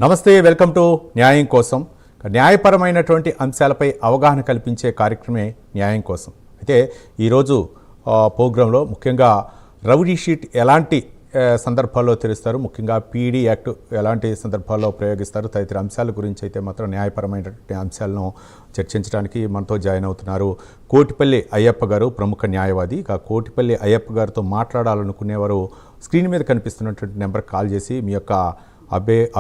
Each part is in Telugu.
నమస్తే, వెల్కమ్ టు న్యాయం కోసం. న్యాయపరమైనటువంటి అంశాలపై అవగాహన కల్పించే కార్యక్రమే న్యాయం కోసం. అయితే ఈరోజు ప్రోగ్రాంలో ముఖ్యంగా రౌడీ షీట్ ఎలాంటి సందర్భాల్లో తెరుస్తారు, ముఖ్యంగా పీడీ యాక్ట్ ఎలాంటి సందర్భాల్లో ప్రయోగిస్తారు తదితర అంశాల గురించి అయితే మాత్రం న్యాయపరమైనటువంటి అంశాలను చర్చించడానికి మనతో జాయిన్ అవుతున్నారు కోటిపల్లి అయ్యప్ప గారు, ప్రముఖ న్యాయవాది. ఇక కోటిపల్లి అయ్యప్ప గారితో మాట్లాడాలనుకునేవారు స్క్రీన్ మీద కనిపిస్తున్నటువంటి నెంబర్కి కాల్ చేసి మీ యొక్క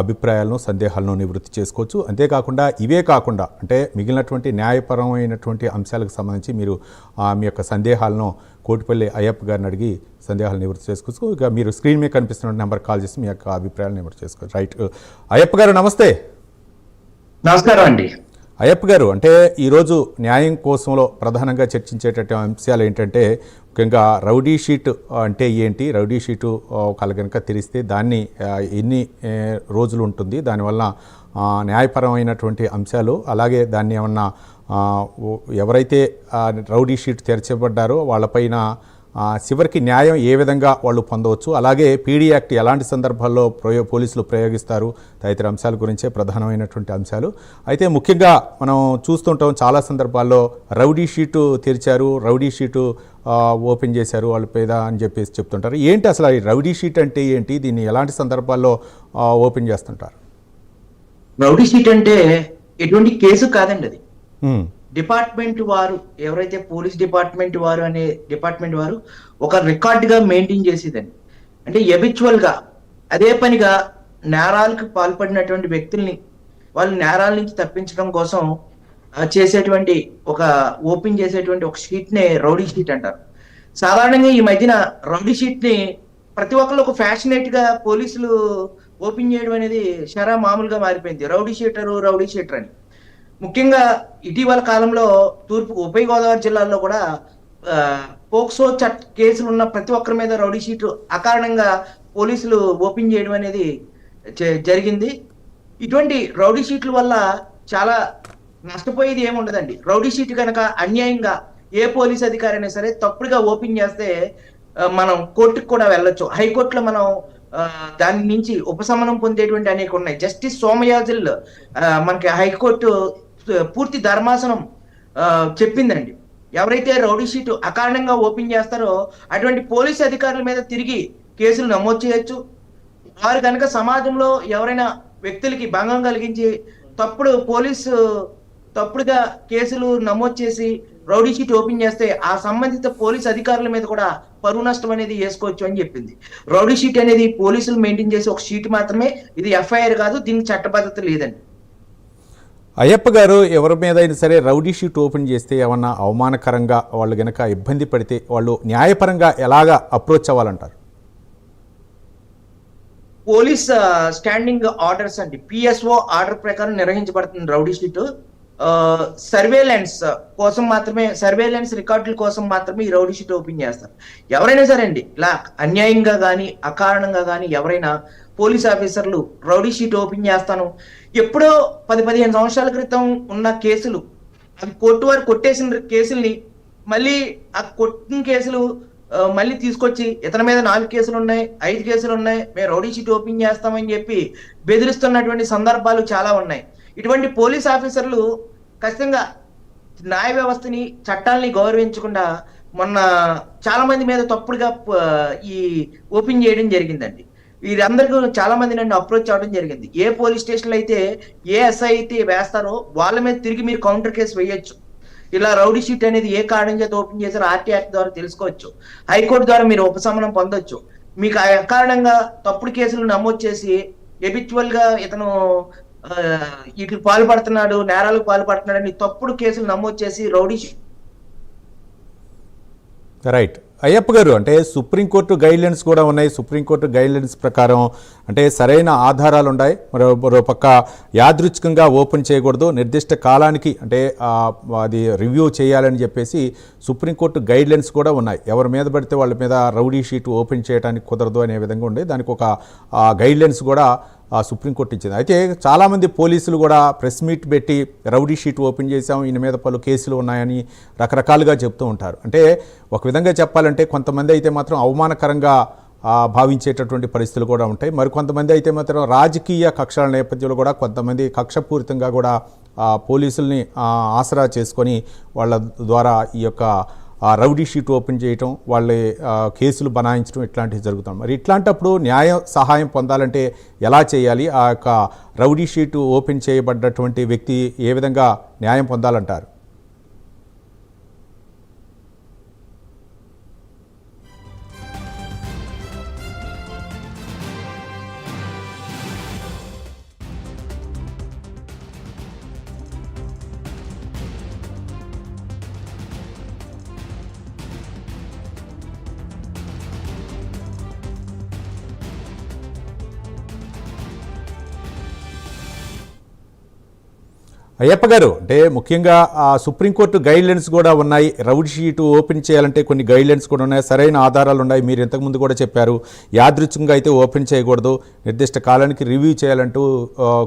అభిప్రాయాలను, సందేహాలను నివృత్తి చేసుకోవచ్చు. అంతేకాకుండా ఇవే కాకుండా అంటే మిగిలినటువంటి న్యాయపరమైనటువంటి అంశాలకు సంబంధించి మీరు మీ యొక్క సందేహాలను కోటిపల్లి అయ్యప్ప గారిని అడిగి సందేహాలను నివృత్తి చేసుకోవచ్చు. ఇక మీరు స్క్రీన్ మీద కనిపిస్తున్న నెంబర్ కాల్ చేసి మీ యొక్క అభిప్రాయాలను నివృత్తి చేసుకోవచ్చు. రైట్, అయ్యప్ప గారు నమస్తే. నమస్కారం అండి. అయ్యప్ప గారు, అంటే ఈరోజు న్యాయం కోసంలో ప్రధానంగా చర్చించేటటువంటి అంశాలు ఏంటంటే ముఖ్యంగా రౌడీ షీట్ అంటే ఏంటి, రౌడీ షీటు ఒకళ్ళు కనుక తెరిస్తే దాన్ని ఎన్ని రోజులు ఉంటుంది, దానివల్ల న్యాయపరమైనటువంటి అంశాలు, అలాగే దాన్ని ఏమన్నా ఎవరైతే రౌడీ షీట్ తెరచబడ్డారో వాళ్ళపైన చివరికి న్యాయం ఏ విధంగా వాళ్ళు పొందవచ్చు, అలాగే పీడీ యాక్ట్ ఎలాంటి సందర్భాల్లో పోలీసులు ప్రయోగిస్తారు తదితర అంశాల గురించే ప్రధానమైనటువంటి అంశాలు. అయితే ముఖ్యంగా మనం చూస్తుంటాం చాలా సందర్భాల్లో రౌడీ షీటు తెరిచారు, రౌడీ షీటు ఓపెన్ చేశారు వాళ్ళ పేద అని చెప్పేసి చెప్తుంటారు. ఏంటి అసలు ఈ రౌడీ షీట్ అంటే ఏంటి, దీన్ని ఎలాంటి సందర్భాల్లో ఓపెన్ చేస్తుంటారు? రౌడీ షీట్ అంటే ఎటువంటి కేసు కాదండి. అది డిపార్ట్మెంట్ వారు, ఎవరైతే పోలీస్ డిపార్ట్మెంట్ వారు అనే డిపార్ట్మెంట్ వారు ఒక రికార్డ్ గా మెయింటైన్ చేసేదండి. అంటే ఎబిచువల్ గా అదే పనిగా నేరాలకు పాల్పడినటువంటి వ్యక్తుల్ని వాళ్ళు నేరాల నుంచి తప్పించడం కోసం చేసేటువంటి ఒక ఓపెన్ చేసేటువంటి ఒక షీట్ నే రౌడీ షీట్ అంటారు. సాధారణంగా ఈ మధ్యన రౌడీ షీట్ ని ప్రతి ఒక్కరు ఒక ఫ్యాషనేట్ గా పోలీసులు ఓపెన్ చేయడం అనేది షరా మామూలుగా మారిపోయింది. రౌడీ షీటర్ అని. ముఖ్యంగా ఇటీవల కాలంలో తూర్పు ఉభయ గోదావరి జిల్లాల్లో కూడా పోక్సో కేసులు ఉన్న ప్రతి ఒక్కరి మీద రౌడీ షీట్ అకారణంగా పోలీసులు ఓపెన్ చేయడం అనేది జరిగింది. ఇటువంటి రౌడీ షీట్ల వల్ల చాలా నష్టపోయేది ఏముండదండి. రౌడీ షీట్ కనుక అన్యాయంగా ఏ పోలీస్ అధికారి అయినా సరే తప్పుడుగా ఓపెన్ చేస్తే మనం కోర్టుకు కూడా వెళ్ళొచ్చు. హైకోర్టులో మనం దాని నుంచి ఉపశమనం పొందేటువంటి అనేక ఉన్నాయి. జస్టిస్ సోమయాజుల్ మనకి హైకోర్టు పూర్తి ధర్మాసనం చెప్పిందండి, ఎవరైతే రౌడీ షీట్ అకారణంగా ఓపెన్ చేస్తారో అటువంటి పోలీస్ అధికారుల మీద తిరిగి కేసులు నమోదు చేయొచ్చు. వారు కనుక సమాజంలో ఎవరైనా వ్యక్తులకి భంగం కలిగించి తప్పుడుగా కేసులు నమోదు చేసి రౌడీ షీట్ ఓపెన్ చేస్తే ఆ సంబంధిత పోలీస్ అధికారుల మీద కూడా పరువు నష్టం అనేది వేసుకోవచ్చు అని చెప్పింది. రౌడీ షీట్ అనేది పోలీసులు మెయింటైన్ చేసే ఒక షీట్ మాత్రమే, ఇది ఎఫ్ఐఆర్ కాదు, దీనికి చట్టబద్ధత లేదండి. అయ్యప్ప గారు, ఎవరి మీద అయినా సరే రౌడీ షీట్ ఓపెన్ చేస్తే ఏమన్నా అవమానకరంగా వాళ్ళు గనక ఇబ్బంది పడితే వాళ్ళు న్యాయపరంగా ఎలాగా అప్రోచ్ అవ్వాలంటారు? పోలీస్ స్టాండింగ్ ఆర్డర్స్ అండి, పిఎస్ఓ ఆర్డర్ ప్రకారం నిర్వహించబడుతుంది రౌడీ షీట్. సర్వేలెన్స్ కోసం మాత్రమే, సర్వేలెన్స్ రికార్డుల కోసం మాత్రమే ఈ రౌడీ షీట్ ఓపెన్ చేస్తారు. ఎవరైనా సరే అండి ఇలా అన్యాయంగా కానీ అకారణంగా కానీ ఎవరైనా పోలీస్ ఆఫీసర్లు రౌడీ షీట్ ఓపెన్ చేస్తాను, ఎప్పుడో 10-15 సంవత్సరాల క్రితం ఉన్న కేసులు, అవి కోర్టు వారు కొట్టేసిన కేసుల్ని మళ్ళీ ఆ కొట్టిన కేసులు మళ్ళీ తీసుకొచ్చి ఇతని మీద 4 కేసులు ఉన్నాయి, 5 కేసులు ఉన్నాయి, మేము రౌడీ షీట్ ఓపెన్ చేస్తామని చెప్పి బెదిరిస్తున్నటువంటి సందర్భాలు చాలా ఉన్నాయి. ఇటువంటి పోలీస్ ఆఫీసర్లు ఖచ్చితంగా న్యాయ వ్యవస్థని, చట్టాలని గౌరవించకుండా మొన్న చాలా మంది మీద తప్పుడుగా ఈ ఓపెన్ చేయడం జరిగిందండి. వీరందరికీ చాలా మంది నన్ను అప్రోచ్ అవ్వడం జరిగింది. ఏ పోలీస్ స్టేషన్లో అయితే ఏ ఎస్ఐ అయితే వేస్తారో వాళ్ళ మీద తిరిగి మీరు కౌంటర్ కేసు వేయొచ్చు. ఇలా రౌడీ షీట్ అనేది ఏ కారణం చేత ఓపెన్ చేశారో ఆర్టీ యాక్ట్ ద్వారా తెలుసుకోవచ్చు. హైకోర్టు ద్వారా మీరు ఉపశమనం పొందొచ్చు. మీకు అకారణంగా తప్పుడు కేసులు నమోదు చేసి ఎబిచువల్ గా ఇతను వీటికి పాల్పడుతున్నాడు, నేరాలకు పాల్పడుతున్నాడు అని తప్పుడు కేసులు నమోదు చేసి రౌడీ. రైట్ అయ్యప్ప గారు, అంటే సుప్రీంకోర్టు గైడ్లైన్స్ కూడా ఉన్నాయి. సుప్రీంకోర్టు గైడ్లైన్స్ ప్రకారం అంటే సరైన ఆధారాలు ఉన్నాయి, మరో పక్క యాదృచ్ఛికంగా ఓపెన్ చేయకూడదు, నిర్దిష్ట కాలానికి అంటే అది రివ్యూ చేయాలని చెప్పేసి సుప్రీంకోర్టు గైడ్లైన్స్ కూడా ఉన్నాయి. ఎవరి మీద పడితే వాళ్ళ మీద రౌడీ షీట్ ఓపెన్ చేయడానికి కుదరదు అనే విధంగా ఉండే దానికి ఒక గైడ్లైన్స్ కూడా సుప్రీంకోర్టు ఇచ్చింది. అయితే చాలామంది పోలీసులు కూడా ప్రెస్ మీట్ పెట్టి రౌడీ షీట్ ఓపెన్ చేశాం, ఈయన మీద పలు కేసులు ఉన్నాయని రకరకాలుగా చెప్తూ ఉంటారు. అంటే ఒక విధంగా చెప్పాలంటే కొంతమంది అయితే మాత్రం అవమానకరంగా భావించేటటువంటి పరిస్థితులు కూడా ఉంటాయి. మరికొంతమంది అయితే మాత్రం రాజకీయ కక్షల నేపథ్యంలో కూడా కొంతమంది కక్షపూరితంగా కూడా పోలీసుల్ని ఆసరా చేసుకొని వాళ్ళ ద్వారా ఈ యొక్క రౌడీ షీట్ ఓపెన్ చేయటం, వాళ్ళ కేసులు బనాయించడం ఇట్లాంటివి జరుగుతాం. మరి ఇట్లాంటప్పుడు న్యాయ సహాయం పొందాలంటే ఎలా చేయాలి? ఆ యొక్క రౌడీ షీట్ ఓపెన్ చేయబడ్డటువంటి వ్యక్తి ఏ విధంగా న్యాయం పొందాలంటారు? అయ్యప్ప గారు, అంటే ముఖ్యంగా సుప్రీంకోర్టు గైడ్లైన్స్ కూడా ఉన్నాయి. రౌడీ షీటు ఓపెన్ చేయాలంటే కొన్ని గైడ్లైన్స్ కూడా ఉన్నాయి, సరైన ఆధారాలు ఉన్నాయి. మీరు ఇంతకుముందు కూడా చెప్పారు, యాదృచ్ఛికంగా అయితే ఓపెన్ చేయకూడదు, నిర్దిష్ట కాలానికి రివ్యూ చేయాలంటూ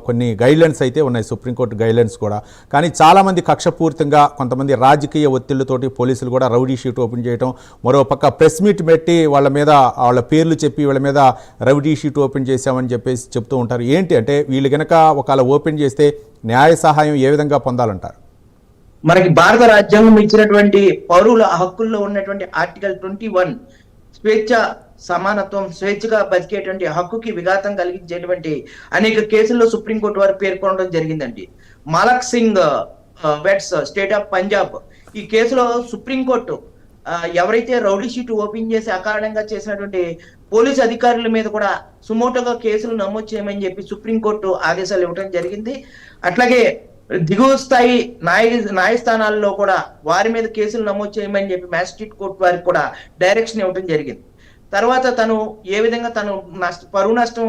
కొన్ని గైడ్లైన్స్ అయితే ఉన్నాయి, సుప్రీంకోర్టు గైడ్లైన్స్ కూడా. కానీ చాలామంది కక్షపూరితంగా కొంతమంది రాజకీయ ఒత్తిళ్లతోటి పోలీసులు కూడా రౌడీ షీట్ ఓపెన్ చేయడం, మరోపక్క ప్రెస్ మీట్ పెట్టి వాళ్ళ మీద వాళ్ళ పేర్లు చెప్పి వీళ్ళ మీద రౌడీ షీట్ ఓపెన్ చేశామని చెప్పేసి చెప్తూ ఉంటారు. ఏంటి అంటే వీళ్ళు కనుక ఒకవేళ ఓపెన్ చేస్తే న్యాయ సహాయం ఏ విధంగా పొందాలంటారు? మనకి భారత రాజ్యాంగం ఇచ్చినటువంటి పౌరుల హక్కుల్లో ఉన్నటువంటి ఆర్టికల్ 21 స్వేచ్ఛ, సమానత్వం, స్వేచ్ఛగా బతికేటువంటి హక్కుకి విఘాతం కలిగించేటువంటి అనేక కేసుల్లో సుప్రీంకోర్టు వారు పేర్కొనడం జరిగిందండి. Malak Singh versus state of Punjab ఈ కేసులో సుప్రీంకోర్టు ఎవరైతే రౌడీ షీట్ ఓపెన్ చేసి అకారణంగా చేసినటువంటి పోలీసు అధికారుల మీద కూడా సుమోటోగా కేసులు నమోదు చేయమని చెప్పి సుప్రీంకోర్టు ఆదేశాలు ఇవ్వడం జరిగింది. అట్లాగే దిగువ స్థాయి న్యాయస్థానాల్లో కూడా వారి మీద కేసులు నమోదు చేయమని చెప్పి మ్యాజిస్ట్రేట్ కోర్టు వారికి కూడా డైరెక్షన్ ఇవ్వడం జరిగింది. తర్వాత తను ఏ విధంగా తను పరువు నష్టం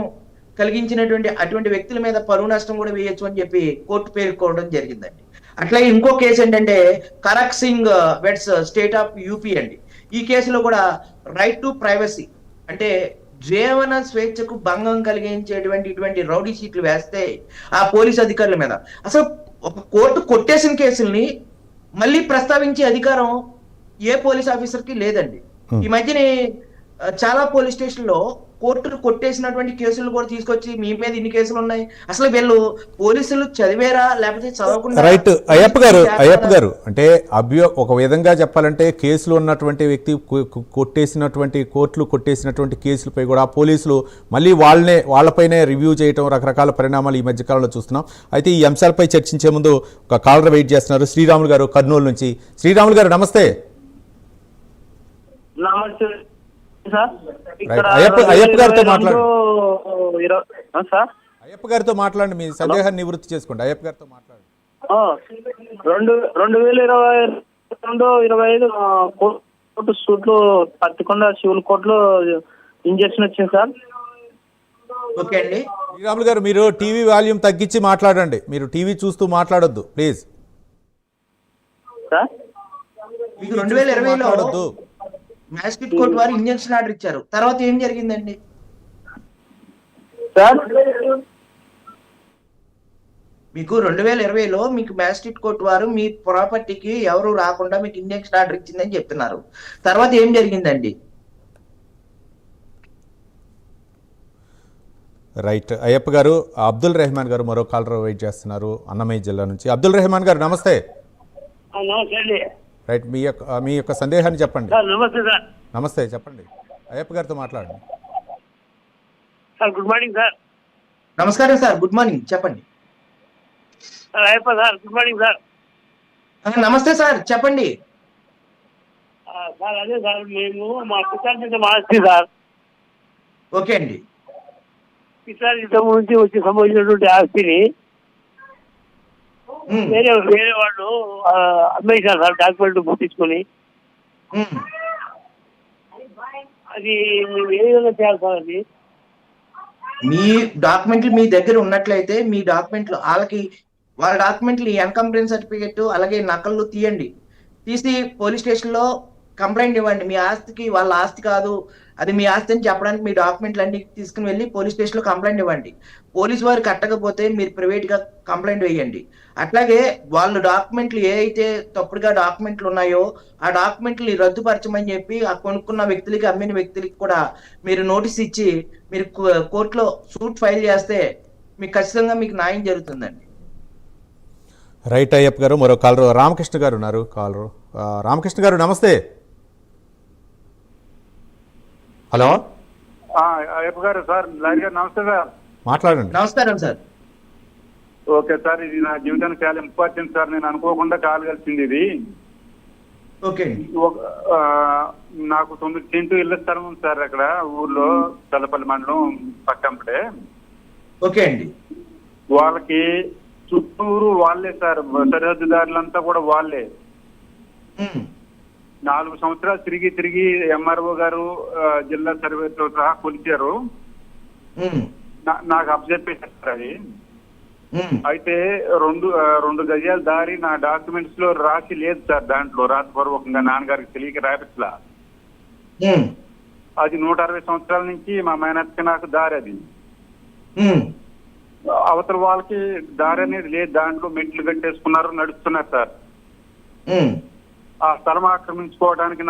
కలిగించినటువంటి అటువంటి వ్యక్తుల మీద పరువు నష్టం కూడా వేయొచ్చు అని చెప్పి కోర్టు పేర్కోవడం జరిగిందండి. అట్లాగే ఇంకో కేసు ఏంటంటే Kharak Singh versus state of UP అండి. ఈ కేసులో కూడా రైట్ టు ప్రైవసీ అంటే జీవన స్వేచ్ఛకు భంగం కలిగించేటువంటి ఇటువంటి రౌడీ షీట్లు వేస్తే ఆ పోలీస్ అధికారుల మీద అసలు ఒక కోర్టు కొట్టేసిన కేసుల్ని మళ్ళీ ప్రస్తావించే అధికారం ఏ పోలీస్ ఆఫీసర్ కి లేదండి. ఈ మధ్యనే చాలా పోలీస్ స్టేషన్లో కోర్టులు కొట్టేసినటువంటి కేసులు కూడా తీసుకొచ్చి మీ మీద ఇన్ని కేసులు ఉన్నాయి, అసలు వీళ్ళు పోలీసులు చదివేరా లేకపోతే చదవకుండా? రైట్ అయ్యప్ప గారు, అంటే ఒక విధంగా చెప్పాలంటే కేసులు ఉన్నటువంటి వ్యక్తి కోర్టులు కొట్టేసినటువంటి కేసులపై కూడా పోలీసులు మళ్ళీ వాళ్ళపైనే రివ్యూ చేయడం, రకరకాల పరిణామాలు ఈ మధ్యకాలంలో చూస్తున్నాం. అయితే ఈ అంశాలపై చర్చించే ముందు ఒక కాలర్ వెయిట్ చేస్తున్నారు, శ్రీరాములు గారు కర్నూలు నుంచి. శ్రీరాములు గారు నమస్తే. అయ్యప్ప గారితో మాట్లాడండి, మీ సందేహాన్ని నివృత్తి చేసుకోండి. అయ్యప్ప గారితో మాట్లాడండి. 2022-25 కోర్టు సూట్లు పత్తికొండ సివిల్ కోర్టులో ఇంజక్షన్ వచ్చింది సార్. ఓకే అండి. శ్రీరాములు గారు, మీరు టీవీ వాల్యూమ్ తగ్గించి మాట్లాడండి, మీరు టీవీ చూస్తూ మాట్లాడొద్దు ప్లీజ్. సార్ మీకు 2020లో మ్యాజిస్ట్రేట్ కోర్టు వారు ఇంజక్షన్ ఆర్డర్ ఇచ్చారు, తర్వాత ఏం జరిగిందండి సార్? మీకు 2020లో మీకు మ్యాజిస్ట్రేట్ కోర్టు వారు మీ ప్రాపర్టీకి ఎవరు రాకుండా మీకు ఇంజక్షన్ ఆర్డర్ ఇచ్చిందని చెప్తున్నారు, తర్వాత ఏం జరిగిందండి? రైట్ అయ్యప్ప గారు. అబ్దుల్ రెహమాన్ గారు మరో కాలర్ వెయిట్ చేస్తున్నారు అన్నమయ్య జిల్లా నుంచి. అబ్దుల్ రెహమాన్ గారు నమస్తే. రైట్, మీ యొక్క సందేహాన్ని చెప్పండి. నమస్తే సార్. నమస్తే, చెప్పండి. అయ్యప్ప గారితో మాట్లాడండి. Sir good morning sir. నమస్కారం సార్, గుడ్ మార్నింగ్, చెప్పండి. Ayyappa sir good morning sir. నమస్తే సార్, చెప్పండి. సార్ అదే సార్, మేము మా పితార్జిత మాస్తి సార్. ఓకే అండి. పితార్జితం నుంచి వచ్చి సంబంధించినటువంటి ఆస్తిని వేరే వాళ్ళు అమ్మేశారు సార్, డాక్యుమెంట్ గుర్తించుకొని. అది మేము ఏ విధంగా చేయాలి సార్? అది మీ డాక్యుమెంట్లు మీ దగ్గర ఉన్నట్లయితే మీ డాక్యుమెంట్లు వాళ్ళ డాక్యుమెంట్లు ఎన్కంప్లైంట్ సర్టిఫికెట్ అలాగే నకళ్ళు తీయండి. తీసి పోలీస్ స్టేషన్ లో కంప్లైంట్ ఇవ్వండి. మీ ఆస్తికి వాళ్ళ ఆస్తి కాదు, అది మీ ఆస్తి అని చెప్పడానికి మీ డాక్యుమెంట్లు అన్ని తీసుకుని వెళ్ళి పోలీస్ స్టేషన్ లో కంప్లైంట్ ఇవ్వండి. పోలీస్ వారు కట్టకపోతే మీరు ప్రైవేట్ గా కంప్లైంట్ వేయండి. అట్లాగే వాళ్ళు డాక్యుమెంట్లు ఏ అయితే తప్పుడుగా డాక్యుమెంట్లు ఉన్నాయో ఆ డాక్యుమెంట్లు రద్దుపరచమని చెప్పి ఆ కొనుక్కున్న వ్యక్తులకి అమ్మిన వ్యక్తులకి కూడా మీరు నోటీస్ ఇచ్చి మీరు కోర్టులో సూట్ ఫైల్ చేస్తే మీకు ఖచ్చితంగా మీకు న్యాయం జరుగుతుందండి. రైట్ అయ్యప్ప గారు. మరో కాలరు రామకృష్ణ గారు ఉన్నారు. కాలరు రామకృష్ణ గారు నమస్తే. హలో అయ్యప్ప గారు. సార్ లాయర్ గారు నమస్తే సార్. మాట్లాడండి. నమస్కారం సార్. ఓకే సార్, ఇది నా జీవితానికి చాలా ఇంపార్టెంట్ సార్. నేను అనుకోకుండా కాల్ కలిసింది ఇది. ఓకే అండి. నాకు 9 సెంటు ఇళ్ల స్థలం ఉంది సార్ అక్కడ ఊర్లో, చల్లపల్లి మండలం పక్కంపడే. ఓకే అండి. వాళ్ళకి చుట్టూరు వాళ్ళే సార్, సరిహద్దుదారులంతా కూడా వాళ్ళే. 4 సంవత్సరాలు తిరిగి ఎంఆర్ఓ గారు జిల్లా సర్వేతో సహా కొలిచారు. నాకు అబ్జెక్ట్ అది. అయితే 2 గజాల దారి నా డాక్యుమెంట్స్ లో రాసి లేదు సార్. దాంట్లో రాతపూర్వకంగా నాన్నగారికి తెలియక రాపిట్లా. అది 160 సంవత్సరాల నుంచి మా మేనత్కి నాకు దారి. అది అవతల వాళ్ళకి దారి అనేది లేదు. దాంట్లో మెట్లు కట్టేసుకున్నారు, నడుస్తున్నారు సార్. ఆ స్థలం ఆక్రమించుకోవడానికి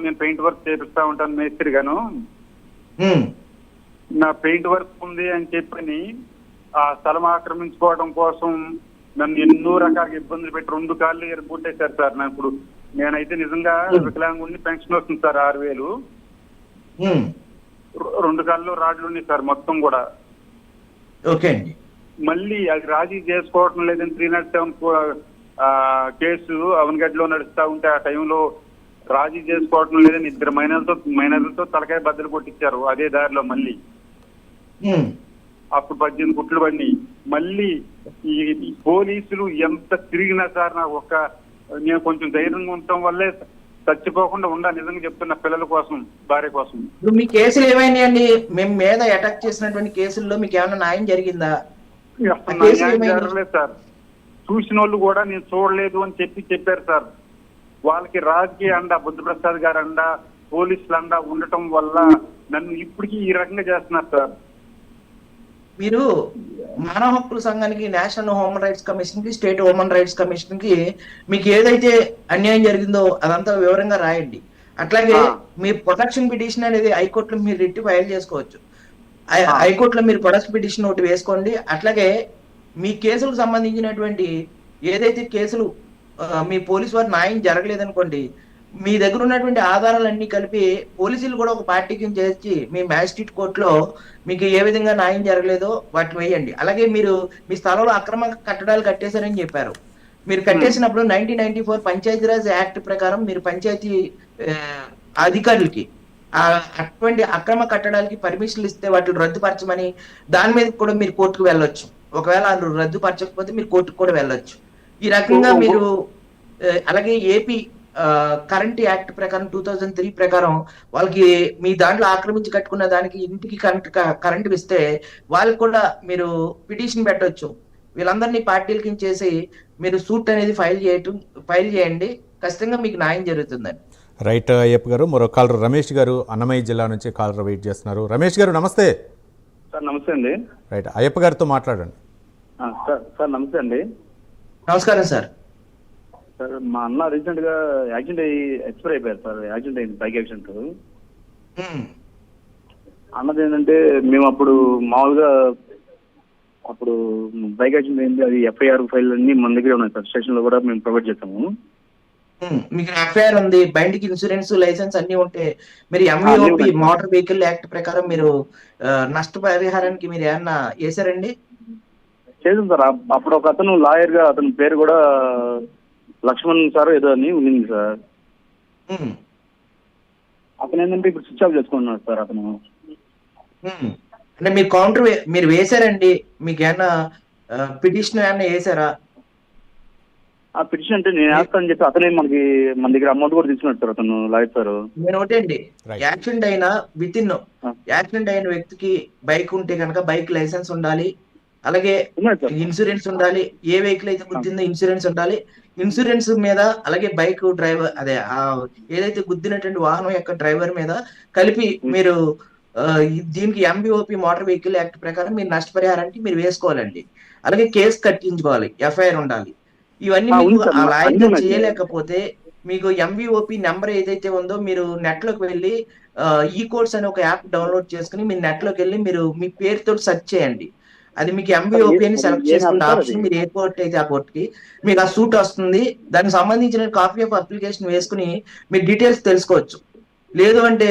నేను పెయింట్ వర్క్ చేపిస్తా ఉంటాను మేస్త్రిగాను. నా పెయింట్ వర్క్ ఉంది అని చెప్పని ఆ స్థలం ఆక్రమించుకోవడం కోసం నన్ను ఎన్నో రకాల ఇబ్బందులు పెట్టి 2 కాళ్ళు ఎరగొట్టేశారు సార్. నా ఇప్పుడు నేనైతే నిజంగా వికలాంగుడిని, పెన్షన్ వస్తుంది సార్ 6000. 2 కాళ్ళు రాడ్లు ఉన్నాయి సార్ మొత్తం కూడా. ఓకే అండి. మళ్ళీ అది రాజీ చేసుకోవడం లేదని 307 కేసు అవనగడ్డలో నడుస్తా ఉంటే ఆ టైంలో రాజీ చేసుకోవడం లేదని 2 మైనర్లతో తలకాయ బద్దలు కొట్టించారు అదే దారిలో. మళ్ళీ అప్పుడు 18 కుట్లు పడి మళ్ళీ ఈ పోలీసులు ఎంత తిరిగినా సార్ నాకు నేను కొంచెం ధైర్యంగా ఉండటం వల్లే చచ్చిపోకుండా ఉండా. నిజంగా చెప్తున్న పిల్లల కోసం, భార్య కోసం. ఇప్పుడు మీ కేసులు ఏమైనాయండి? మేము మీద అటాక్ చేసినటువంటి కేసుల్లో మీకు ఏమైనా న్యాయం జరిగిందా? జరగలేదు సార్. చూసిన వాళ్ళు కూడా నేను చూడలేదు అని చెప్పారు సార్. వాళ్ళకి రాజకీయ అండ, బుద్ధప్రసాద్ గారు అండ, పోలీసులు అండ ఉండటం వల్ల నన్ను ఇప్పటికీ ఈ రకంగా చేస్తున్నారు సార్. మీరు మానవ హక్కుల సంఘానికి, నేషనల్ హ్యూమన్ రైట్స్ కమిషన్ కి, స్టేట్ హ్యూమన్ రైట్స్ కమిషన్ కి మీకు ఏదైతే అన్యాయం జరిగిందో అదంతా వివరంగా రాయండి. అట్లాగే మీ ప్రొటెక్షన్ పిటిషన్ అనేది హైకోర్టులో మీరు రిట్ ఫైల్ చేసుకోవచ్చు. హైకోర్టులో మీరు ప్రొటెక్షన్ పిటిషన్ ఒకటి వేసుకోండి. అట్లాగే మీ కేసులకు సంబంధించినటువంటి ఏదైతే కేసులు మీ పోలీసు వారు న్యాయం జరగలేదనుకోండి, మీ దగ్గర ఉన్నటువంటి ఆధారాలన్నీ కలిపి పోలీసులు కూడా ఒక పార్టీకి చేర్చి మీ మ్యాజిస్ట్రేట్ కోర్టులో మీకు ఏ విధంగా న్యాయం జరగలేదో వాటిని వేయండి. అలాగే మీరు మీ స్థలంలో అక్రమ కట్టడాలు కట్టేశారని చెప్పారు. మీరు కట్టేసినప్పుడు 1994 పంచాయతీరాజ్ యాక్ట్ ప్రకారం మీరు పంచాయతీ అధికారులకి అటువంటి అక్రమ కట్టడాలకి పర్మిషన్లు ఇస్తే వాటిని రద్దుపరచమని దాని మీద కూడా మీరు కోర్టుకు వెళ్ళొచ్చు. ఒకవేళ వాళ్ళు రద్దుపరచకపోతే మీరు కోర్టుకు కూడా వెళ్ళొచ్చు. ఈ రకంగా మీరు అలాగే ఏపీ కరెంట్ యాక్ట్ ప్రకారం 2003 ప్రకారం వాళ్ళకి మీ దాంట్లో ఆక్రమించి కట్టుకున్న దానికి ఇంటికి కరెంట్ ఇస్తే వాళ్ళకి కూడా మీరు పిటిషన్ పెట్టొచ్చు. వీళ్ళందరినీ పార్టీలకి చేసి మీరు సూట్ అనేది ఫైల్ చేయండి. ఖచ్చితంగా మీకు న్యాయం జరుగుతుందండి. రైట్ అయ్యప్ప గారు. మరో కాలర్ రమేష్ గారు అన్నమయ్య జిల్లా నుంచి కాలర్ వెయిట్ చేస్తున్నారు. రమేష్ గారు నమస్తే. సార్ నమస్తే అండి. రైట్ అయ్యప్ప గారితో మాట్లాడండి. సార్ నమస్తే అండి. నమస్కారం సార్. సార్ మా అన్న రీసెంట్ గా యాక్సిడెంట్ అయ్యి ఎక్స్పైర్ అయిపోయారు సార్. యాక్సిడెంట్ అయింది, బైక్ యాక్సిడెంట్. అన్నది ఏంటంటే మేము అప్పుడు మామూలుగా బైక్ యాక్సిడెంట్ అయింది, అది ఎఫ్ఐఆర్ ఫైల్ అన్ని మన దగ్గర ఉన్నాయి సార్. స్టేషన్ లో కూడా మేము ప్రొవైడ్ చేస్తాము. మీకు ఎఫ్ఐఆర్ ఉంది, బండికి ఇన్సూరెన్స్, లైసెన్స్ అన్ని ఉంటే మీరు ఎంవిఓపి మోటార్ వెహికల్ యాక్ట్ ప్రకారం మీరు నష్టపరిహారానికి మీరు ఏమన్నా వేసారండి? చేసాం సార్. అప్పుడు ఒక అతను లాయర్ గా, అతని పేరు కూడా లక్ష్మణ్ సార్ ఏదో అని ఉంది సార్. అతను ఏంటంటే ఇప్పుడు స్విచ్ ఆఫ్ చేసుకుంటున్నాడు సార్. అతను అంటే మీరు కౌంటర్ మీరు వేసారండి? మీకు ఏమన్నా పిటిషన్ ఏమన్నా వేసారా? ఆ పిటిషన్ అంటే నేను వేస్తానని చెప్పి అతనే మన దగ్గర అమౌంట్ కూడా తీసుకున్నాడు సార్ అతను, లాయర్ సార్. నేను ఒకటే అండి, యాక్సిడెంట్ అయిన యాక్సిడెంట్ అయిన వ్యక్తికి బైక్ ఉంటే కనుక బైక్ లైసెన్స్ ఉండాలి, అలాగే ఇన్సూరెన్స్ ఉండాలి. ఏ వెహికల్ అయితే గుర్తిందో ఇన్సూరెన్స్ ఉండాలి. ఇన్సూరెన్స్ మీద, అలాగే బైక్ డ్రైవర్ అదే ఏదైతే గుద్దినటువంటి వాహనం యొక్క డ్రైవర్ మీద కలిపి మీరు దీనికి ఎంబీఓపి మోటార్ వెహికల్ యాక్ట్ ప్రకారం మీరు నష్టపరిహారానికి మీరు వేసుకోవాలండి. అలాగే కేసు కట్టించుకోవాలి, ఎఫ్ఐఆర్ ఉండాలి. ఇవన్నీ మీకు ఆ లాయర్ చేయలేకపోతే మీకు ఎంబీఓపి నెంబర్ ఏదైతే ఉందో మీరు నెట్ లోకి వెళ్ళి ఈ కోర్స్ అని ఒక యాప్ డౌన్లోడ్ చేసుకుని మీరు నెట్ లోకి వెళ్ళి మీరు మీ పేరుతో సెర్చ్ చేయండి. అది మీకు ఎంబీఓపి అని సెలెక్ట్ చేసుకున్న ఆప్షన్, మీరు ఏ కోర్ట్ అయితే ఆ కోర్టుకి మీకు ఆ సూట్ వస్తుంది. దానికి సంబంధించిన కాపీ ఆఫ్ అప్లికేషన్ వేసుకుని మీరు డీటెయిల్స్ తెలుసుకోవచ్చు. లేదు అంటే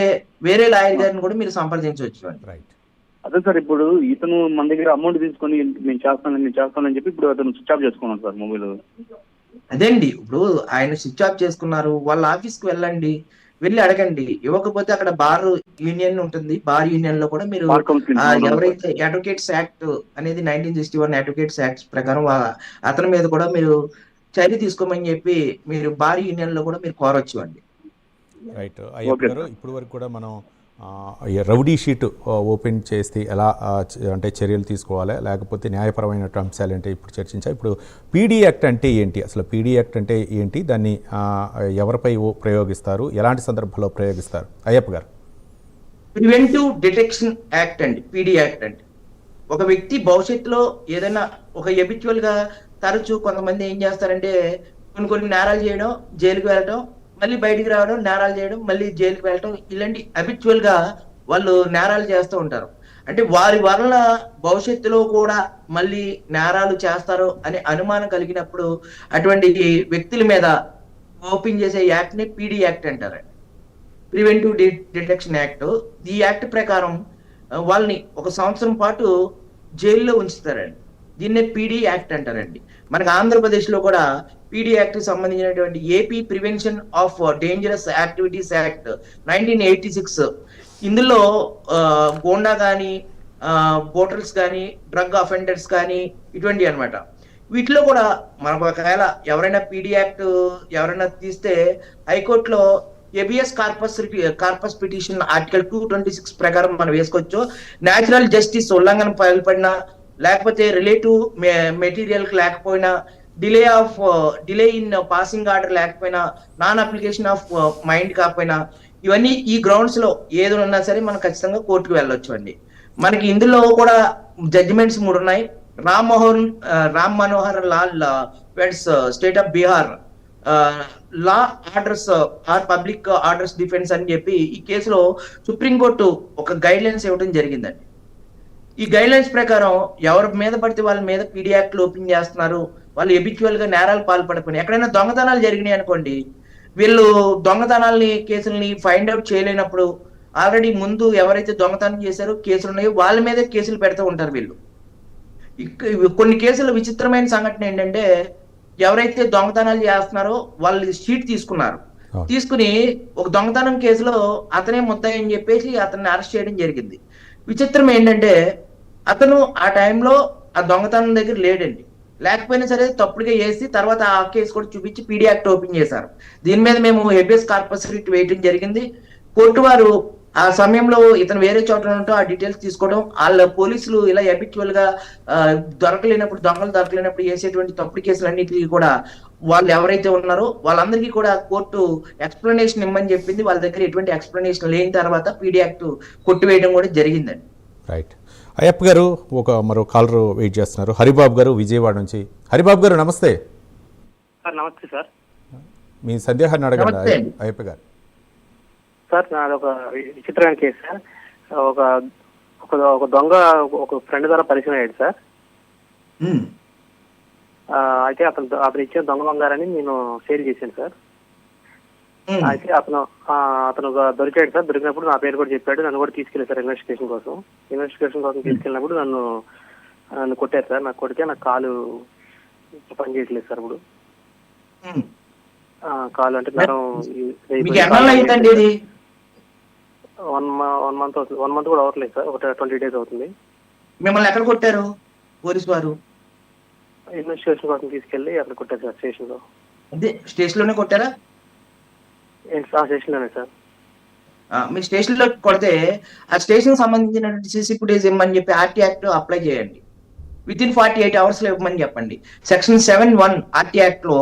వేరే లాయర్ గారిని కూడా మీరు సంప్రదించవచ్చు అండి. రైట్. అదే సార్, ఇప్పుడు ఇతను మన దగ్గర అమౌంట్ తీసుకొని నేను చేస్తానని చెప్పి ఇప్పుడు అతను స్విచ్ ఆఫ్ చేసుకున్నాను సార్ మొబైల్. అదేండి, ఇప్పుడు ఆయన స్విచ్ ఆఫ్ చేసుకున్నారు, వాళ్ళ ఆఫీస్ కి వెళ్ళండి, వెళ్ళి అడగండి. ఇవ్వకపోతే అక్కడ బార్ యూనియన్ ఉంటుంది, బార్ యూనియన్ లో కూడా మీరు ఎవరైతే అడ్వకేట్స్ యాక్ట్ అనేది 1961 అడ్వకేట్స్ యాక్ట్ ప్రకారం అతని మీద కూడా మీరు చర్య తీసుకోమని చెప్పి మీరు బార్ యూనియన్ లో కూడా మీరు కోరొచ్చు అండి. రైట్. అయ్యప్ప గారు, ఇప్పుడు వరకు కూడా మనం రౌడీ షీట్ ఓపెన్ చేస్తే ఎలా అంటే చర్యలు తీసుకోవాలి, లేకపోతే న్యాయపరమైన అంశాలు అంటే ఇప్పుడు చర్చించా. ఇప్పుడు పీడీ యాక్ట్ అంటే ఏంటి, అసలు పీడీ యాక్ట్ అంటే ఏంటి, దాన్ని ఎవరిపై ప్రయోగిస్తారు, ఎలాంటి సందర్భంలో ప్రయోగిస్తారు? అయ్యప్ప గారు. ప్రివెంటివ్ డిటెక్షన్ యాక్ట్ అండి పీడీ యాక్ట్ అంటే. ఒక వ్యక్తి భవిష్యత్తులో ఏదైనా ఒక ఎబిచువల్ గా తరచూ కొంతమంది ఏం చేస్తారంటే కొన్ని నేరాలు చేయడం, జైలుకి వెళ్ళడం, మళ్ళీ బయటికి రావడం, నేరాలు చేయడం, మళ్ళీ జైలుకి వెళ్ళడం, ఇలాంటి అబిచువల్ గా వాళ్ళు నేరాలు చేస్తూ ఉంటారు. అంటే వారి వల్ల భవిష్యత్తులో కూడా మళ్ళీ నేరాలు చేస్తారు అనే అనుమానం కలిగినప్పుడు అటువంటి వ్యక్తుల మీద ఓపెన్ చేసే యాక్ట్ ని పీడీ యాక్ట్ అంటారండి, ప్రివెంటివ్ డిటెక్షన్ యాక్ట్. ఈ యాక్ట్ ప్రకారం వాళ్ళని 1 సంవత్సరం పాటు జైల్లో ఉంచుతారండి. దీన్నే పీడీ యాక్ట్ అంటారండి. మనకి ఆంధ్రప్రదేశ్ లో కూడా పీడీ యాక్ట్ కి సంబంధించినటువంటి AP prevention of dangerous activities act 1986, ఇందులో గోండా కానీ, బోటర్స్ కానీ, డ్రగ్ అఫెండర్స్ కానీ ఇటువంటి అన్నమాట. వీటిలో కూడా మనకు ఒకవేళ ఎవరైనా పీడీ యాక్ట్ ఎవరైనా తీస్తే హైకోర్టులో ఎబియస్ కార్పస్ పిటిషన్ ఆర్టికల్ 226 ప్రకారం మనం వేసుకోవచ్చు. న్యాచురల్ జస్టిస్ ఉల్లంఘన పాల్పడినా, లేకపోతే రిలేటివ్ మెటీరియల్ లేకపోయినా, డిలే ఇన్ పాసింగ్ ఆర్డర్ లేకపోయినా, నాన్ అప్లికేషన్ ఆఫ్ మైండ్ కాకపోయినా, ఇవన్నీ ఈ గ్రౌండ్స్ లో ఏది ఉన్నా సరే మనం ఖచ్చితంగా కోర్టుకు వెళ్ళొచ్చు అండి. మనకి ఇందులో కూడా జడ్జిమెంట్స్ 3 ఉన్నాయి. Ram Manohar Lal versus state of Bihar law orders or public orders defence అని చెప్పి ఈ కేసులో సుప్రీంకోర్టు ఒక గైడ్ లైన్స్ ఇవ్వడం జరిగిందండి. ఈ గైడ్ లైన్స్ ప్రకారం ఎవరి మీద పడితే వాళ్ళ మీద పీడీ యాక్ట్ ఓపెన్ చేస్తున్నారు, వాళ్ళు ఎబిచువల్ గా నేరాలు పాల్పడుకుని ఎక్కడైనా దొంగతనాలు జరిగినాయి అనుకోండి, వీళ్ళు దొంగతనాలని కేసుల్ని ఫైండ్ అవుట్ చేయలేనప్పుడు ఆల్రెడీ ముందు ఎవరైతే దొంగతనం చేశారో కేసులు ఉన్నాయో వాళ్ళ మీదే కేసులు పెడుతూ ఉంటారు వీళ్ళు. కొన్ని కేసుల విచిత్రమైన సంఘటన ఏంటంటే, ఎవరైతే దొంగతనాలు చేస్తున్నారో వాళ్ళు షీట్ తీసుకుని ఒక దొంగతనం కేసులో అతనే ముద్దాయి అని చెప్పేసి అతన్ని అరెస్ట్ చేయడం జరిగింది. విచిత్రం ఏంటంటే అతను ఆ టైంలో ఆ దొంగతనం దగ్గర లేడండి. లేకపోయినా సరే తప్పుడుగా వేసి తర్వాత ఆ కేసు కూడా చూపించి పీడీ యాక్ట్ ఓపెన్ చేశారు. దీని మీద మేము హెబియస్ కార్పస్ రిట్ వేయడం జరిగింది. కోర్టు వారు ఆ సమయంలో ఇతను వేరే చోట ఉంటూ ఆ డీటెయిల్స్ తీసుకోవడం, వాళ్ళ పోలీసులు ఇలా హ్యాబిచువల్ గా దొంగలు దొరకలేనప్పుడు వేసేటువంటి తప్పుడు కేసులన్నిటికీ కూడా వాళ్ళు ఎవరైతే ఉన్నారో వాళ్ళందరికీ కూడా కోర్టు ఎక్స్ప్లెనేషన్ ఇమ్మని చెప్పింది. వాళ్ళ దగ్గర ఎటువంటి ఎక్స్ప్లెనేషన్ లేని తర్వాత పీడీ యాక్ట్ కొట్టివేయడం కూడా జరిగిందండి. రైట్. అయ్యప్ప గారు, మరో కాలర్ వెయిట్ చేస్తున్నారు. హరిబాబు గారు విజయవాడ నుంచి. హరిబాబు గారు నమస్తే. నమస్తే సార్. మీ సందేహాన్ని అడగండి అయ్యప్ప గారు. సార్, నాది ఒక విచిత్రమైన కేసు సార్. ఒక దొంగ ఒక ఫ్రెండ్ ద్వారా పరిచయం అయ్యాడు సార్. అయితే అతను ఇచ్చిన దొంగ బంగారాన్ని నేను సేల్ చేశాను సార్. అయితే అతను దొరికాడు సార్. దొరికినప్పుడు నా పేరు కూడా చెప్పాడు. నన్ను కూడా తీసుకెళ్ళారు సార్ ఇన్వెస్టిగేషన్ కోసం తీసుకెళ్ళినప్పుడు నన్ను కొట్టారు సార్. నాకు కొడితే నాకు కాలు పని చేయట్లేదు సార్. ఇప్పుడు కాలు అంటే నరం 1 month అవుతుంది. 1 month కూడా అవ్వట్లేదు సార్. ఒక 20 days అవుతుంది. మిమ్మల్ని ఎక్కడ కొట్టారు పోలీసు వారు? ఇన్వెస్టిగేషన్ కోసం తీసుకెళ్ళి అక్కడ కొట్టారు సార్ స్టేషన్ లో. అదే స్టేషన్ లోనే కొట్టారా? స్టేషన్ లోనే సార్. మీరు స్టేషన్ లో కొడితే ఆ స్టేషన్ సంబంధించిన సీసీ ఫుటేజ్ ఇమ్మని చెప్పి ఆర్టీ యాక్ట్ అప్లై చేయండి. విత్ ఇన్ 48 hours లో ఇవ్వమని చెప్పండి. సెక్షన్ 7(1) ఆర్టీ యాక్ట్ లో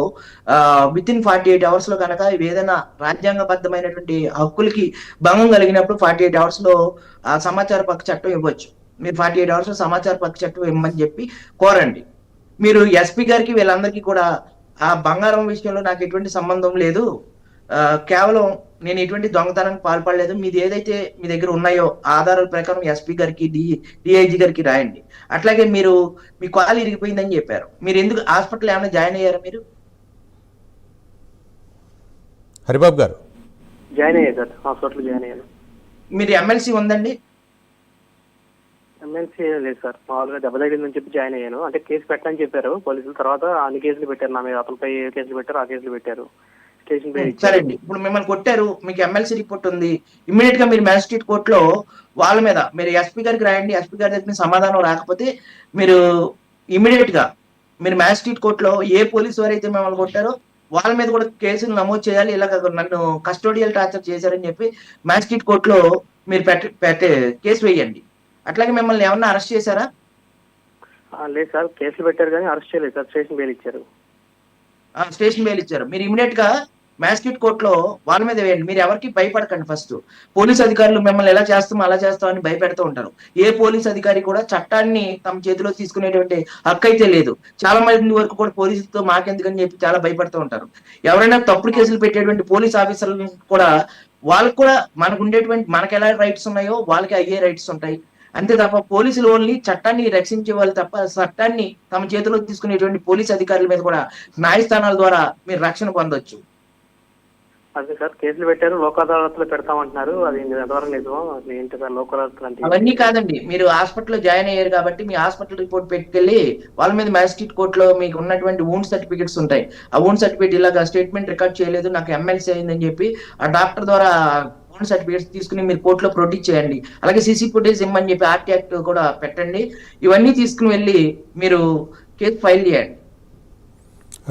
విత్ ఇన్ 48 hours లో కనుక ఏదైనా రాజ్యాంగబద్ధమైనటువంటి హక్కులకి భంగం కలిగినప్పుడు 48 hours లో సమాచార పక్క చట్టం ఇవ్వచ్చు. మీరు 48 hours లో సమాచార పక్క చట్టం ఇవ్వమని చెప్పి కోరండి. మీరు ఎస్పీ గారికి వీళ్ళందరికీ కూడా ఆ బంగారం విషయంలో నాకు ఎటువంటి సంబంధం లేదు, కేవలం నేను ఎటువంటి దొంగతనానికి పాల్పడలేదు, మీది ఏదైతే మీ దగ్గర ఉన్నాయో ఆధారాల ప్రకారం ఎస్పీ గారికి డిఐజీ గారికి రాయండి. అట్లాగే మీరు మీ కాలు ఇరిగిపోయిందని చెప్పారు, మీరు ఎందుకు హాస్పిటల్ ఏమైనా జాయిన్ అయ్యారా? మీరు హరిబాబు గారు జాయిన్ అయ్యారు సార్, హాస్పిటల్ జాయిన్ అయ్యాను. మీరు ఎమ్మెల్సీ ఉందండి? ఎమ్మెల్సీ లేదు సార్, మామూలుగా దెబ్బ తగిలిందని చెప్పి జాయిన్ అయ్యాను. అంటే కేసు పెట్టని చెప్పారు పోలీసులు, తర్వాత అన్ని కేసులు పెట్టారు నా మీద, అతనిపై ఏ కేసులు పెట్టారు ఆ కేసులు పెట్టారు, స్టేషన్ పేరు సరే అండి, ఇప్పుడు మిమ్మల్ని కొట్టారు, మీకు ఎమ్మెల్సీ రిపోర్ట్ ఉంది, ఇమ్మీడియట్ గా మీరు మ్యాజిస్ట్రేట్ కోర్టులో వాళ్ళ మీద మీరు ఎస్పీ గారికి రాయండి. ఎస్పీ గారి దగ్గర సమాధానం రాకపోతే మీరు ఇమ్మీడియట్ గా మీరు మ్యాజిస్ట్రేట్ కోర్టులో ఏ పోలీసు వారైతే మిమ్మల్ని కొట్టారో వాళ్ళ మీద కూడా కేసులు నమోదు చేయాలి. ఇలాగ నన్ను కస్టోడియల్ టార్చర్ చేశారని చెప్పి మ్యాజిస్ట్రేట్ కోర్టులో మీరు కేసు వేయండి. అట్లాగే మిమ్మల్ని ఏమన్నా అరెస్ట్ చేశారా? లేదు సార్, కేసులు పెట్టారు కానీ అరెస్ట్ చేయలేదు సార్, స్టేషన్ బెయిల్ ఇచ్చారు. స్టేషన్ బెయిల్ ఇచ్చారు. మీరు ఇమీడియట్ గా మ్యాజిస్ట్రేట్ కోర్టులో వాళ్ళ మీద వేయండి. మీరు ఎవరికి భయపడకండి. ఫస్ట్ పోలీస్ అధికారులు మిమ్మల్ని ఎలా చేస్తామో అలా చేస్తామని భయపెడుతూ ఉంటారు. ఏ పోలీస్ అధికారి కూడా చట్టాన్ని తమ చేతిలో తీసుకునేటువంటి హక్కు అయితే లేదు. చాలా మంది వరకు కూడా పోలీసులతో మాకెందుకని చెప్పి చాలా భయపడుతూ ఉంటారు. ఎవరైనా తప్పుడు కేసులు పెట్టేటువంటి పోలీస్ ఆఫీసర్లు కూడా వాళ్ళకు కూడా మనకు ఉండేటువంటి మనకు ఎలా రైట్స్ ఉన్నాయో వాళ్ళకి అయ్యే రైట్స్ ఉంటాయి. అంతే తప్ప పోలీసులు ఓన్లీ చట్టాన్ని రక్షించే వాళ్ళు తప్ప చట్టాన్ని తమ చేతిలో తీసుకునేటువంటి పోలీస్ అధికారుల మీద కూడా న్యాయస్థానాల ద్వారా మీరు రక్షణ పొందొచ్చు. అదే సార్, కేసులు పెట్టారు, లోక్ అదాలత్లో పెడతామంటున్నారు, అది ఎంతవరకు నిజమో అసలు ఏంటి సార్ లోక్ అదాలత్లు అంటే? అవన్నీ కాదండి, మీరు హాస్పిటల్లో జాయిన్ అయ్యారు కాబట్టి మీ హాస్పిటల్ రిపోర్ట్ పెట్టుకెళ్ళి వాళ్ళ మీద మ్యాజిస్ట్రేట్ కోర్టులో మీకు ఉన్నటువంటి వూండ్ సర్టిఫికెట్స్ ఉంటాయి. ఆ వూండ్ సర్టిఫికేట్ ఇలాగా స్టేట్మెంట్ రికార్డ్ చేయలేదు, నాకు ఎమ్మెల్సీ అయిందని చెప్పి ఆ డాక్టర్ ద్వారా వూండ్ సర్టిఫికేట్స్ తీసుకుని మీరు కోర్టులో ప్రొడ్యూస్ చేయండి. అలాగే సీసీ ఫుటేజ్ ఇమ్మని చెప్పి ఆర్టీ యాక్ట్ కూడా పెట్టండి. ఇవన్నీ తీసుకుని వెళ్ళి మీరు కేసు ఫైల్ చేయండి.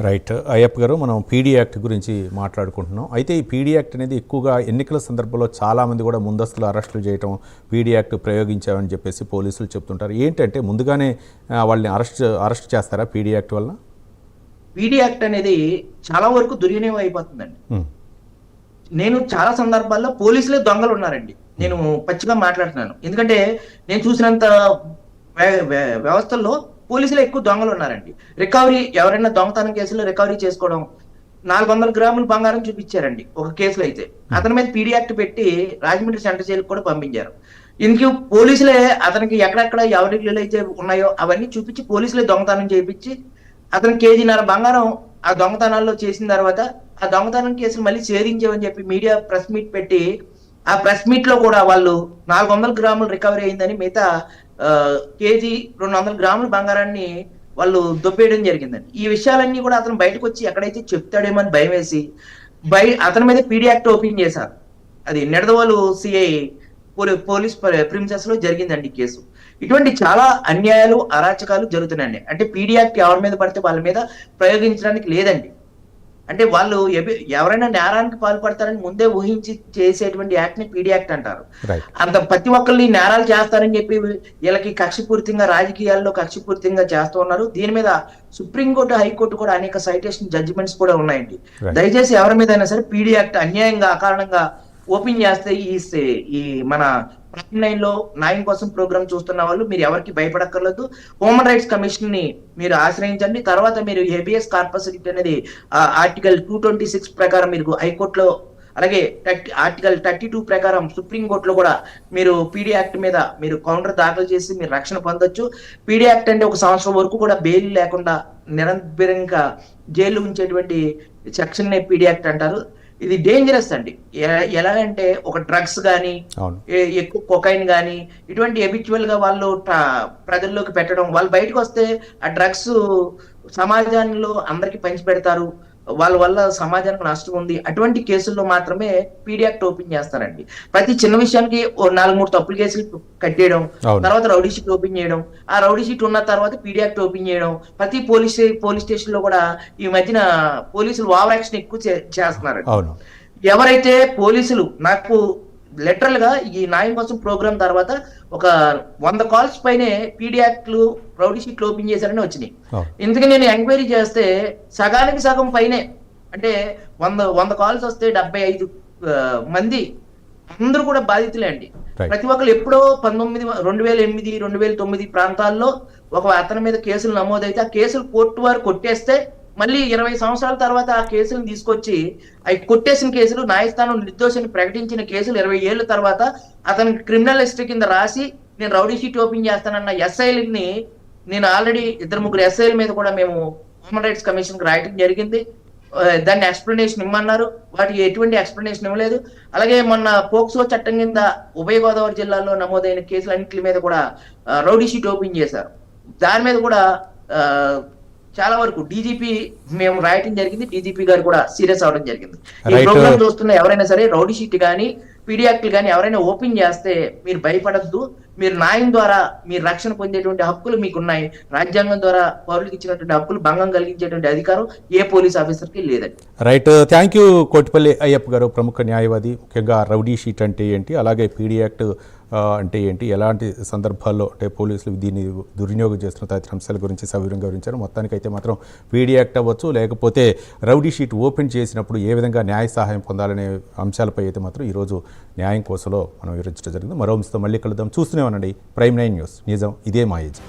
రైట్. అయ్యప్ప గారు, మనం పీడీ యాక్ట్ గురించి మాట్లాడుకుంటున్నాం. అయితే ఈ పీడీ యాక్ట్ అనేది ఎక్కువగా ఎన్నికల సందర్భంలో చాలామంది కూడా ముందస్తులు అరెస్టులు చేయటం, పీడీ యాక్ట్ ప్రయోగించామని చెప్పేసి పోలీసులు చెప్తుంటారు. ఏంటంటే ముందుగానే వాళ్ళని అరెస్ట్ చేస్తారా పీడీ యాక్ట్ వల్ల? పీడీ యాక్ట్ అనేది చాలా వరకు దుర్వినియోగం అయిపోతుందండి. నేను చాలా సందర్భాల్లో పోలీసులే దొంగలు ఉన్నారండి. నేను పచ్చిగా మాట్లాడుతున్నాను, ఎందుకంటే నేను చూసినంత వ్యవస్థల్లో పోలీసులు ఎక్కువ దొంగలు ఉన్నారండి. రికవరీ ఎవరైనా దొంగతనం కేసులో రికవరీ చేసుకోవడం, 400 గ్రాముల బంగారం చూపించారండి ఒక కేసులో అయితే. అతని మీద పీడీ యాక్ట్ పెట్టి రాజమండ్రి సెంట్రల్ జైలుకి కూడా పంపించారు. ఇందుకు పోలీసులే అతనికి ఎక్కడెక్కడ ఎవరి ఇళ్ళు అయితే ఉన్నాయో అవన్నీ చూపించి పోలీసులే దొంగతనం చేయించి అతను 1.5 kg బంగారం ఆ దొంగతనాల్లో చేసిన తర్వాత ఆ దొంగతనం కేసులు మళ్ళీ ఛేదించామని చెప్పి మీడియా ప్రెస్ మీట్ పెట్టి ఆ ప్రెస్ మీట్ లో కూడా వాళ్ళు 400 గ్రాములు రికవరీ అయిందని మిగతా 200 గ్రాముల బంగారాన్ని వాళ్ళు దొబ్బేయడం జరిగిందండి. ఈ విషయాలన్నీ కూడా అతను బయటకు వచ్చి ఎక్కడైతే చెప్తాడేమో అని భయం వేసి అతని మీద పీడీ యాక్ట్ ఓపెన్ చేశారు. అది నిడదవోలు సిఐ పోలీస్ ప్రిమిసెస్ లో జరిగిందండి కేసు. ఇటువంటి చాలా అన్యాయాలు అరాచకాలు జరుగుతున్నాయండి. అంటే పీడీ యాక్ట్ ఎవరి మీద పడితే వాళ్ళ మీద ప్రయోగించడానికి లేదండి. అంటే వాళ్ళు ఎవరైనా నేరానికి పాల్పడతారని ముందే ఊహించి చేసేటువంటి యాక్ట్ ని పీడీ యాక్ట్ అంటారు. అంత ప్రతి ఒక్కరిని నేరాలు చేస్తారని చెప్పి వీళ్ళకి కక్షపూరితంగా రాజకీయాల్లో కక్షపూరితంగా చేస్తూ ఉన్నారు. దీని మీద సుప్రీంకోర్టు, హైకోర్టు కూడా అనేక సైటేషన్ జడ్జిమెంట్స్ కూడా ఉన్నాయండి. దయచేసి ఎవరి మీద అయినా సరే పీడీ యాక్ట్ అన్యాయంగా అకారణంగా ఓపెన్ చేస్తే ఈ మన 9 లో న్యాయం కోసం ప్రోగ్రామ్ చూస్తున్న వాళ్ళు మీరు ఎవరికి భయపడక్కర్లేదు. హ్యూమన్ రైట్స్ కమిషన్ ని మీరు ఆశ్రయించండి. తర్వాత మీరు హెబియస్ కార్పస్ రిట్ అనేది ఆర్టికల్ 226 ప్రకారం మీరు హైకోర్టులో, అలాగే ఆర్టికల్ 32 ప్రకారం సుప్రీంకోర్టులో కూడా మీరు పీడీ యాక్ట్ మీద మీరు కౌంటర్ దాఖలు చేసి మీరు రక్షణ పొందొచ్చు. పీడీ యాక్ట్ అంటే 1 సంవత్సరం వరకు కూడా బెయిల్ లేకుండా నిరంతరంగా జైలు ఉంచేటువంటి సెక్షన్ నే పీడీ యాక్ట్ అంటారు. ఇది డేంజరస్ అండి. ఎలాగంటే ఒక డ్రగ్స్ కానీ, ఎక్కువ కొకైన్ కానీ ఇటువంటి ఎబిచువల్ గా వాళ్ళు ప్రజల్లోకి పెట్టడం, వాళ్ళు బయటకు వస్తే ఆ డ్రగ్స్ సమాజంలో అందరికి పంచి పెడతారు, వాళ్ళ వల్ల సమాజానికి నష్టం ఉంది. అటువంటి కేసుల్లో మాత్రమే పీడీ యాక్ట్ ఓపెన్ చేస్తారండి. ప్రతి చిన్న విషయానికి 4-3 తప్పుడు కేసులు కట్టేయడం, తర్వాత రౌడీ షీట్ ఓపెన్ చేయడం, ఆ రౌడీ షీట్ ఉన్న తర్వాత పీడీ యాక్ట్ ఓపెన్ చేయడం. ప్రతి పోలీస్ స్టేషన్ లో కూడా ఈ మధ్యన పోలీసులు ఓవర్ యాక్షన్ ఎక్కువ చేస్తున్నారు. ఎవరైతే పోలీసులు నాకు లిటరల్ గా ఈ న్యాయం కోసం ప్రోగ్రామ్ తర్వాత ఒక 100 కాల్స్ పైనే పీడీ యాక్ట్లు రౌడీ షీట్లు ఓపెన్ చేశారని వచ్చినాయి. అవును. ఇందుకే నేను ఎంక్వైరీ చేస్తే సగానికి సగం పైనే, అంటే 100 కాల్స్ వస్తే 75 మంది అందరూ కూడా బాధితులే అండి. Right. ప్రతి ఒక్కరు ఎప్పుడో 2008, 2009 ప్రాంతాల్లో ఒక అతని మీద కేసులు నమోదైతే ఆ కేసులు కోర్టు వారు కొట్టేస్తే మళ్ళీ 20 సంవత్సరాల తర్వాత ఆ కేసులను తీసుకొచ్చి అవి కొట్టేసిన కేసులు న్యాయస్థానం నిర్దోషిని ప్రకటించిన కేసులు 20 ఏళ్ల తర్వాత అతనికి క్రిమినల్ హిస్టరీ కింద రాసి నేను రౌడీ షీట్ ఓపెన్ చేస్తానన్న ఎస్ఐలని నేను ఆల్రెడీ 2-3 ఎస్ఐల మీద కూడా మేము హ్యూమన్ రైట్స్ కమిషన్ కి రాయటం జరిగింది. దాన్ని ఎక్స్ప్లెనేషన్ ఇమ్మన్నారు, వాటికి ఎటువంటి ఎక్స్ప్లెనేషన్ ఇవ్వలేదు. అలాగే మొన్న పోక్సో చట్టం కింద ఉభయ గోదావరి జిల్లాలో నమోదైన కేసులన్నింటి మీద కూడా రౌడీ షీట్ ఓపెన్ చేశారు. దాని మీద కూడా చాలా వరకు డీజీపీ మేము రాయటం జరిగింది, డీజీపీ గారు కూడా సీరియస్ అవడం జరిగింది. ఈ Right. ప్రోగ్రామ్ చూస్తున్న ఎవరైనా సరే రౌడీ షీట్ కానీ పీడియాక్ట్లు కానీ ఎవరైనా ఓపెన్ చేస్తే మీరు భయపడద్దు. మీరు న్యాయం ద్వారా మీరు రక్షణ పొందేటువంటి హక్కులు మీకున్నాయి. రాజ్యాంగం ద్వారా పౌరులకు ఇచ్చినటువంటి హక్కులు భంగం కలిగించేటువంటి అధికారం ఏ పోలీస్ ఆఫీసర్కి లేదండి. Right, thank you Kotipalli Ayyappa గారు, ప్రముఖ న్యాయవాది. ముఖ్యంగా రౌడీ షీట్ అంటే ఏంటి, అలాగే పీడీ యాక్ట్ అంటే ఏంటి, ఎలాంటి సందర్భాల్లో అంటే పోలీసులు దీన్ని దుర్వినియోగం చేస్తున్న తదితర అంశాల గురించి సవివరంగా వివరించారు. మొత్తానికైతే మాత్రం పీడీ యాక్ట్ అవ్వచ్చు, లేకపోతే రౌడీ షీట్ ఓపెన్ చేసినప్పుడు ఏ విధంగా న్యాయ సహాయం పొందాలనే అంశాలపై అయితే మాత్రం ఈరోజు న్యాయం కోసంలో మనం వివరించడం జరిగింది. మరో అంశంతో మళ్ళీ కలుద్దాం. చూస్తూనే ఉండండి ప్రైమ్ 9 న్యూస్. నిజం ఇదే మా ఏజ్.